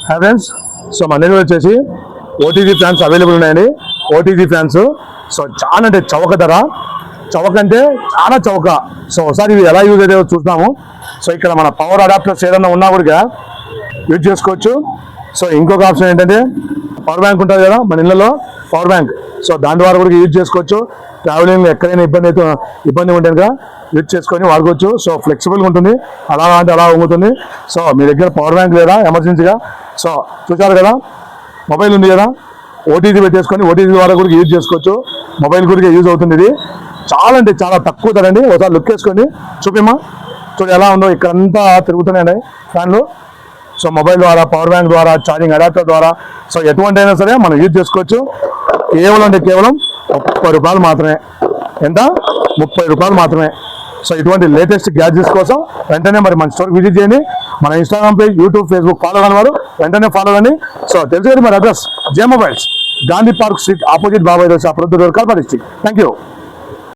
Hi friends, so మన దగ్గర వచ్చేసి ఓటీజీ ఫ్యాన్స్ అవైలబుల్ ఉన్నాయండి. ఓటీజీ ఫ్యాన్స్ సో చాలా అంటే చౌక ధర, చౌక అంటే చాలా చౌక. సో ఒకసారి ఇవి ఎలా యూజ్ అయితే చూస్తాము. సో ఇక్కడ మన పవర్ అడాప్టర్స్ ఏదైనా ఉన్నా కూడా యూజ్ చేసుకోవచ్చు. సో ఇంకొక ఆప్షన్ ఏంటంటే పవర్ బ్యాంక్ ఉంటుంది కదా మన ఇళ్ళలో, పవర్ బ్యాంక్. సో దాని ద్వారా కూడా యూజ్ చేసుకోవచ్చు. ట్రావెలింగ్ ఎక్కడైనా ఇబ్బంది ఉంటే కనుక యూజ్ చేసుకొని వాడుకోవచ్చు. సో ఫ్లెక్సిబుల్గా ఉంటుంది, అలా అంటే అలా ఉంటుంది. సో మీ దగ్గర పవర్ బ్యాంక్ లేదా ఎమర్జెన్సీగా, సో చూసారు కదా మొబైల్ ఉంది కదా, ఓటీజీ పెట్టేసుకొని ఓటీజీ ద్వారా కూడా యూజ్ చేసుకోవచ్చు. మొబైల్ కూడా యూజ్ అవుతుంది. ఇది చాలా అంటే చాలా తక్కువ ధర అండి. ఒకసారి లుక్ వేసుకొని చూపిమ్మా, చూడు ఎలా ఉందో. ఇక్కడంతా తిరుగుతున్నాయండి ఫ్యాన్లు. సో మొబైల్ ద్వారా, పవర్ బ్యాంక్ ద్వారా, ఛార్జింగ్ అడాప్టర్ ద్వారా, సో ఎటువంటి అయినా సరే మనం యూజ్ చేసుకోవచ్చు. కేవలం అంటే కేవలం 30 రూపాయలు మాత్రమే. ఎంత? 30 రూపాయలు మాత్రమే. సో ఇటువంటి లేటెస్ట్ గ్యాడ్జెట్స్ కోసం వెంటనే మరి మన స్టోర్కి విజిట్ చేయండి. మన Instagram page, YouTube, Facebook follow కాని వారు వెంటనే ఫాలో కండి. సో తెలుసు కదా మరి address J mobiles, Gandhi park street, opposite Babai dosa, Proddatur, Kadapa district. Thank you.